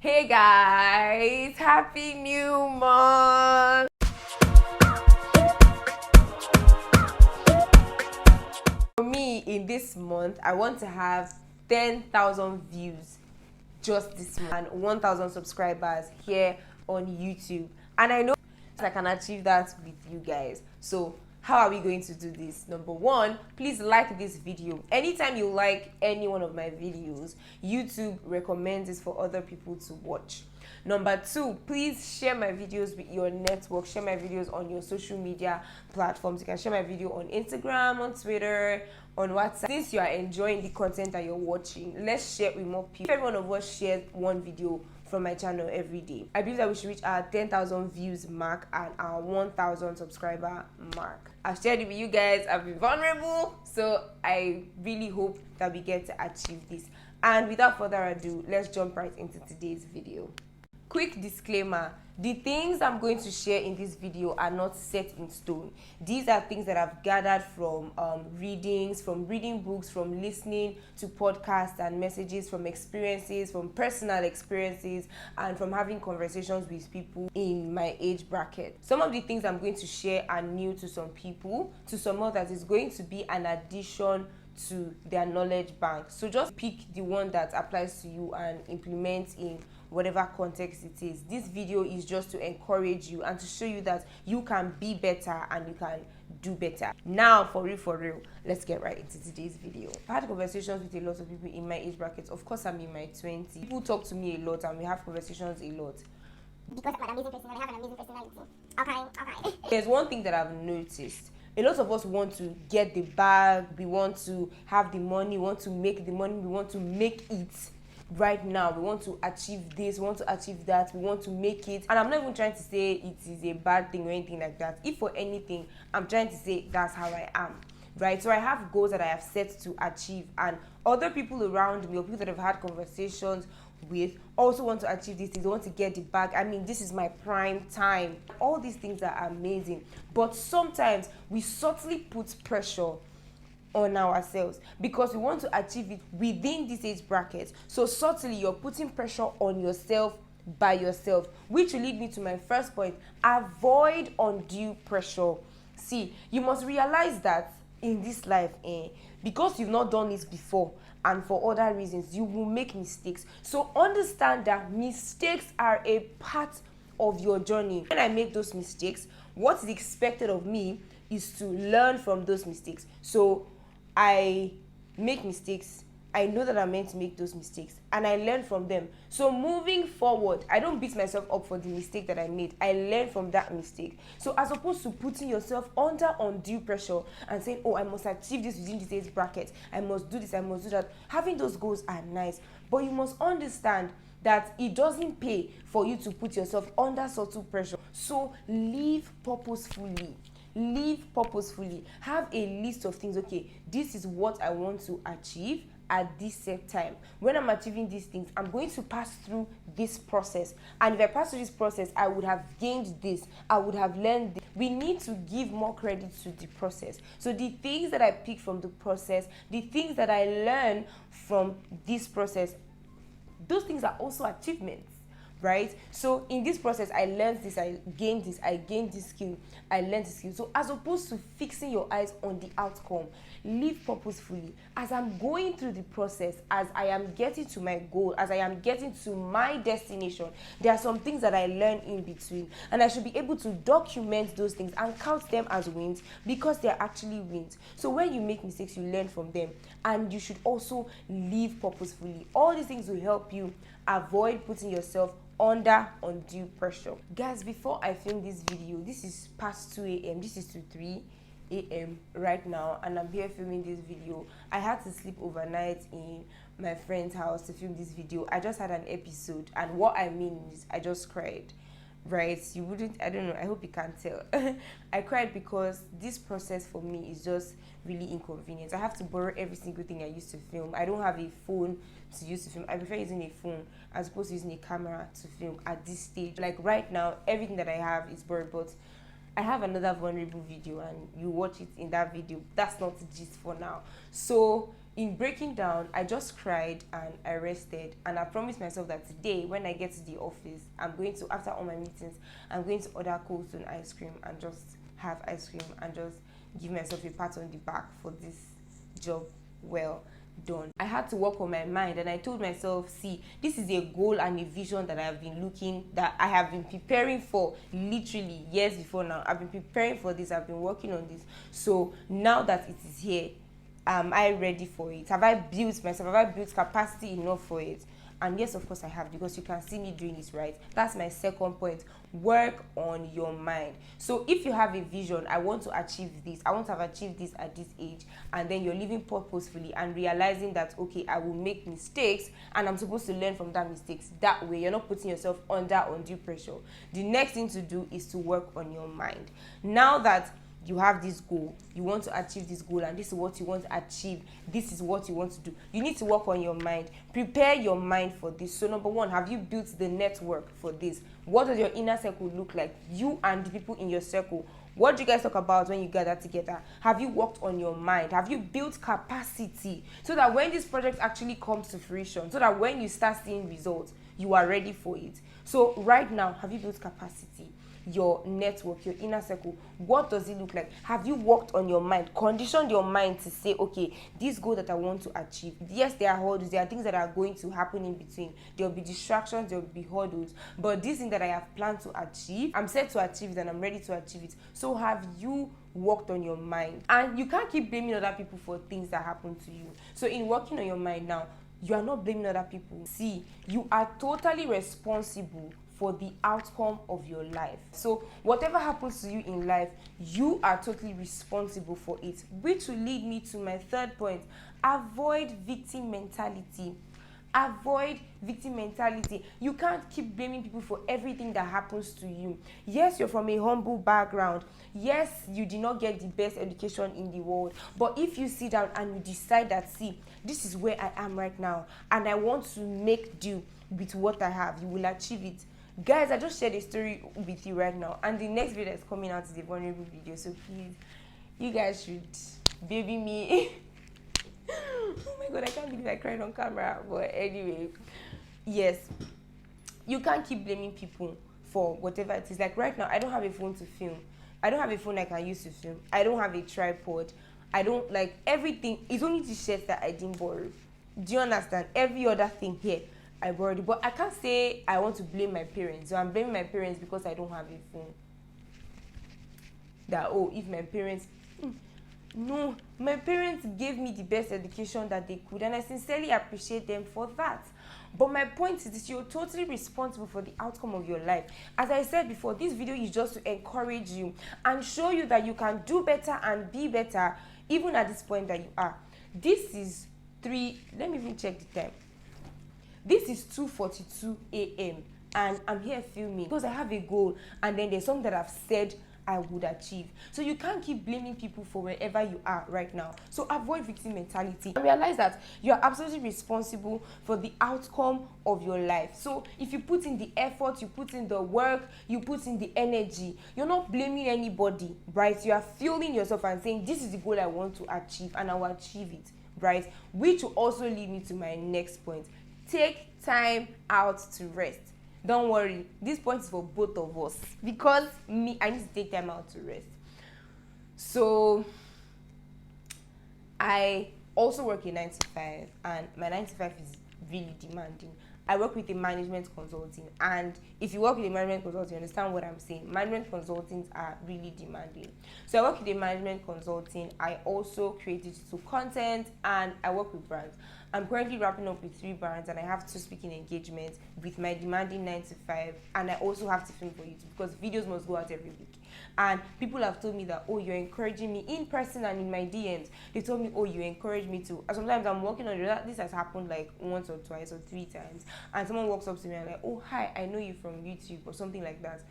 Hey guys, happy new month. For me, in this month, I want to have 10,000 views just this month and 1,000 subscribers here on YouTube. And I know I can achieve that with you guys. So how are we going to do this? Number one, please like this video. Anytime you like any one of my videos, YouTube recommends it for other people to watch. Number two, please share my videos with your network. Share my videos on your social media platforms. You can share my video on Instagram, on Twitter, on WhatsApp. Since you are enjoying the content that you're watching, let's share it with more people. Every one of us shares one video from my channel every day. I believe that we should reach our 10,000 views mark and our 1,000 subscriber mark. I've shared it with you guys. I've been vulnerable, so I really hope that we get to achieve this. And without further ado, let's jump right into today's video. Quick disclaimer, the things I'm going to share in this video are not set in stone. These are things that I've gathered from readings, from reading books, from listening to podcasts and messages, from experiences, from personal experiences, and from having conversations with people in my age bracket. Some of the things I'm going to share are new to some people. To some others, it's going to be an addition to their knowledge bank. So just pick the one that applies to you and implement in whatever context it is. This video is just to encourage you and to show you that you can be better and you can do better. Now, for real, let's get right into today's video. I had conversations with a lot of people in my age bracket. Of course, I'm in my 20s. People talk to me a lot and we have conversations a lot. Because I'm an amazing person, I have an amazing personality. Okay. There's one thing that I've noticed. A lot of us want to get the bag, we want to have the money, we want to make the money, we want to make it right now. We want to achieve this, we want to achieve that, we want to make it. And I'm not even trying to say it is a bad thing or anything like that. If for anything, I'm trying to say that's how I am. Right? So I have goals that I have set to achieve, and other people around me or people that I've had conversations with also want to achieve these things. They want to get the bag. I mean, this is my prime time. All these things are amazing, but sometimes we subtly put pressure on ourselves because we want to achieve it within this age bracket. So subtly you're putting pressure on yourself by yourself, which will lead me to my first point: avoid undue pressure. See, you must realize that in this life, because you've not done this before and for other reasons, you will make mistakes. So understand that mistakes are a part of your journey. When I make those mistakes, what is expected of me is to learn from those mistakes. So I make mistakes, I know that I'm meant to make those mistakes, and I learn from them. So moving forward, I don't beat myself up for the mistake that I made. I learn from that mistake. So as opposed to putting yourself under undue pressure and saying, oh, I must achieve this within this age bracket, I must do this, I must do that. Having those goals are nice, but you must understand that it doesn't pay for you to put yourself under subtle pressure. So live purposefully. Live purposefully. Have a list of things. Okay, this is what I want to achieve at this set time. When I'm achieving these things, I'm going to pass through this process, and if I pass through this process, I would have gained this, I would have learned this. We need to give more credit to the process. So the things that I pick from the process, the things that I learn from this process, those things are also achievements. Right? So in this process, I learned this, I gained this skill, I learned this skill. So as opposed to fixing your eyes on the outcome, live purposefully. As I'm going through the process, as I am getting to my goal, as I am getting to my destination, there are some things that I learn in between, and I should be able to document those things and count them as wins because they're actually wins. So when you make mistakes, you learn from them, and you should also live purposefully. All these things will help you avoid putting yourself under undue pressure. Guys, before I film this video, this is past 2 a.m. This is to 3 a.m. right now, and I'm here filming this video. I had to sleep overnight in my friend's house to film this video. I just had an episode, and what I mean is I just cried. Right? You wouldn't, I don't know, I hope you can't tell. I cried because this process for me is just really inconvenient. I have to borrow every single thing I used to film. I don't have a phone to use to film. I prefer using a phone as opposed to using a camera to film at this stage. Like right now, everything that I have is borrowed, but I have another vulnerable video and you watch it in that video. That's not the gist for now. So in breaking down, I just cried and I rested, and I promised myself that today when I get to the office, I'm going to, after all my meetings, I'm going to order Cold Stone ice cream and just have ice cream and just give myself a pat on the back for this job well done. I had to work on my mind, and I told myself, see, this is a goal and a vision that I have been preparing for literally years before now. I've been preparing for this, I've been working on this. So now that it is here, am I ready for it? Have I built myself? Have I built capacity enough for it? And yes, of course I have, because you can see me doing this, right? That's my second point. Work on your mind. So if you have a vision, I want to achieve this, I want to have achieved this at this age, and then you're living purposefully and realizing that, okay, I will make mistakes and I'm supposed to learn from that mistakes. That way, you're not putting yourself under undue pressure. The next thing to do is to work on your mind. Now that you have this goal, you want to achieve this goal, and this is what you want to achieve, this is what you want to do, you need to work on your mind. Prepare your mind for this. So number one, have you built the network for this? What does your inner circle look like? You and the people in your circle, what do you guys talk about when you gather together? Have you worked on your mind? Have you built capacity so that when this project actually comes to fruition, so that when you start seeing results, you are ready for it? So right now, have you built capacity? Your network, your inner circle, what does it look like? Have you worked on your mind, conditioned your mind to say, okay, this goal that I want to achieve, yes, there are hurdles, there are things that are going to happen in between, there will be distractions, there will be hurdles, but this thing that I have planned to achieve, I'm set to achieve it and I'm ready to achieve it. So have you worked on your mind? And you can't keep blaming other people for things that happen to you. So in working on your mind now, you are not blaming other people. See, you are totally responsible for the outcome of your life. So whatever happens to you in life, you are totally responsible for it, which will lead me to my third point. Avoid victim mentality. Avoid victim mentality. You can't keep blaming people for everything that happens to you. Yes, you're from a humble background. Yes, you did not get the best education in the world. But if you sit down and you decide that, see, this is where I am right now, and I want to make do with what I have, you will achieve it. Guys, I just shared a story with you right now, and the next video that's coming out is a vulnerable video. So please, you guys should baby me. Oh my god, I can't believe I cried on camera. But anyway, yes, you can't keep blaming people for whatever it is. Like right now, I don't have a phone to film. I don't have a phone I can use to film. I don't have a tripod. I don't, like, everything. It's only the shirts that I didn't borrow. Do you understand? Every other thing here, I borrowed it. But I can't say I want to blame my parents. So I'm blaming my parents because I don't have a phone. That, oh, if my parents... No, my parents gave me the best education that they could, and I sincerely appreciate them for that. But my point is this: you're totally responsible for the outcome of your life. As I said before, this video is just to encourage you and show you that you can do better and be better even at this point that you are. This is let me even check the time. This is 2:42 a.m. and I'm here filming because I have a goal, and then there's something that I've said I would achieve. So you can't keep blaming people for wherever you are right now. So avoid victim mentality and realize that you are absolutely responsible for the outcome of your life. So if you put in the effort, you put in the work, you put in the energy, you're not blaming anybody, right? You are fueling yourself and saying, this is the goal I want to achieve and I will achieve it, right? Which will also lead me to my next point. Take time out to rest. Don't worry, this point is for both of us, because I need to take time out to rest. So I also work a 9 to 5, and my 9 to 5 is really demanding. I work with a management consulting, and if you work with a management consulting, you understand what I'm saying. Management consultings are really demanding. So I work with a management consulting. I also create digital content, and I work with brands. I'm currently wrapping up with 3 brands, and I have 2 speaking engagements with my demanding 9 to 5, and I also have to film for YouTube because videos must go out every week. And people have told me that, oh, you're encouraging me in person and in my DMs. They told me, oh, you encourage me to. And sometimes I'm working on it. This has happened like once or twice or 3 times. And someone walks up to me and like, oh, hi, I know you from YouTube or something like that.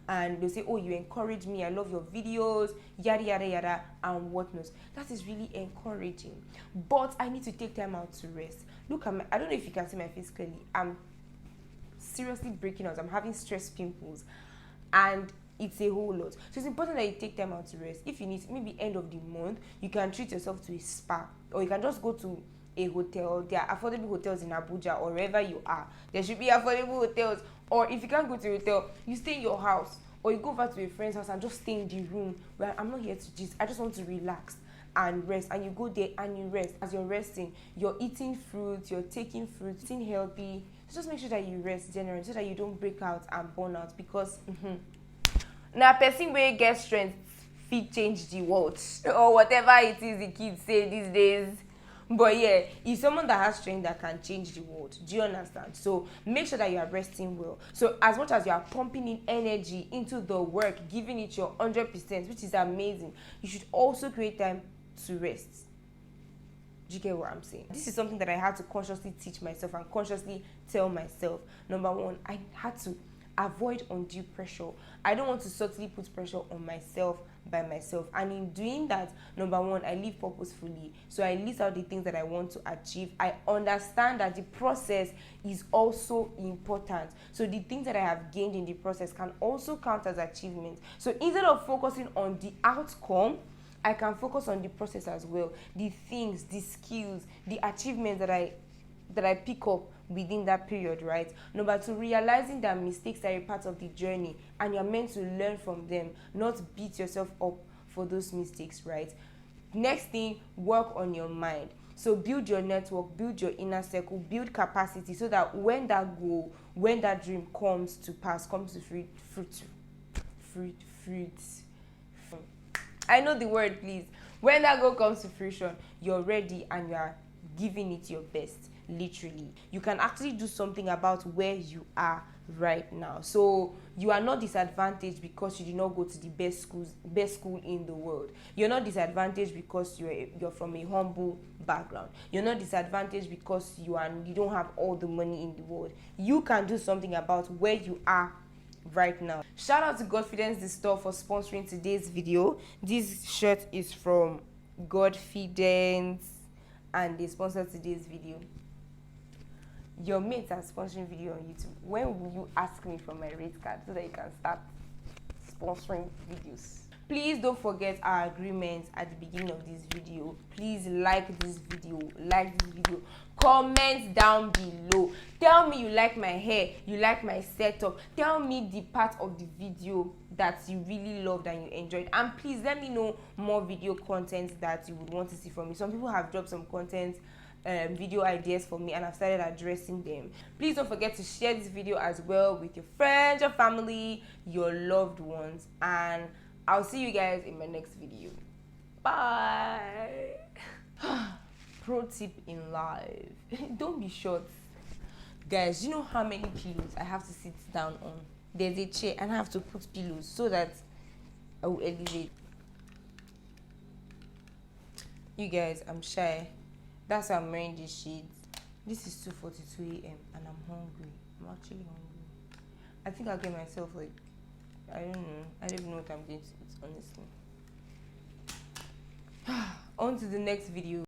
And they'll say, oh, you encourage me, I love your videos, yada, yada, yada, and whatnot. That is really encouraging. But I need to take time out to rest. Look, I don't know if you can see my face clearly. I'm seriously breaking out. I'm having stress pimples. And it's a whole lot. So it's important that you take time out to rest. If you need, maybe end of the month, you can treat yourself to a spa. Or you can just go to a hotel. There are affordable hotels in Abuja or wherever you are. There should be affordable hotels. Or if you can't go to a hotel, you stay in your house, or you go over to a friend's house and just stay in the room where I'm not here to gist. I just want to relax and rest. And you go there and you rest. As you're resting, you're eating fruits, you're taking fruits, eating healthy. So just make sure that you rest generally so that you don't break out and burn out, because now person wey get strength fit change the world or whatever it is the kids say these days. But yeah, it's someone that has strength that can change the world. Do you understand? So make sure that you are resting well. So as much as you are pumping in energy into the work, giving it your 100%, which is amazing, you should also create time to rest. Do you get what I'm saying? This is something that I had to consciously teach myself and consciously tell myself. Number one, I had to avoid undue pressure. I don't want to subtly put pressure on myself by myself. And in doing that, number one, I live purposefully. So I list out the things that I want to achieve. I understand that the process is also important. So the things that I have gained in the process can also count as achievements. So instead of focusing on the outcome, I can focus on the process as well. The things, the skills, the achievements that I pick up within that period, right? Number two, realizing that mistakes are a part of the journey and you're meant to learn from them, not beat yourself up for those mistakes, right? Next thing, work on your mind. So build your network, build your inner circle, build capacity so that when that goal, when that dream comes to pass, comes to fruit. I know the word, please. When that goal comes to fruition, you're ready and you are giving it your best. Literally, you can actually do something about where you are right now. So you are not disadvantaged because you did not go to the best school in the world. You're not disadvantaged because you're from a humble background. You're not disadvantaged because you don't have all the money in the world. You can do something about where you are right now. Shout out to Godfidence the store for sponsoring today's video. This shirt is from Godfidence and they sponsored today's video. Your mates are sponsoring video on YouTube. When will you ask me for my rate card so that you can start sponsoring videos? Please don't forget our agreement at the beginning of this video. Please like this video, comment down below. Tell me you like my hair, you like my setup. Tell me the part of the video that you really loved and you enjoyed, and please let me know more video content that you would want to see from me. Some people have dropped some content video ideas for me and I've started addressing them. Please don't forget to share this video as well with your friends, your family, your loved ones, and I'll see you guys in my next video. Bye. Pro tip in life. Don't be short. Guys, you know how many pillows I have to sit down on? There's a chair and I have to put pillows so that I will elevate. You guys, I'm shy. That's why I'm wearing these shades. This is 2:42 a.m. and I'm hungry. I'm actually hungry. I think I'll get myself I don't know. I don't even know what I'm going to eat, honestly. On to the next video.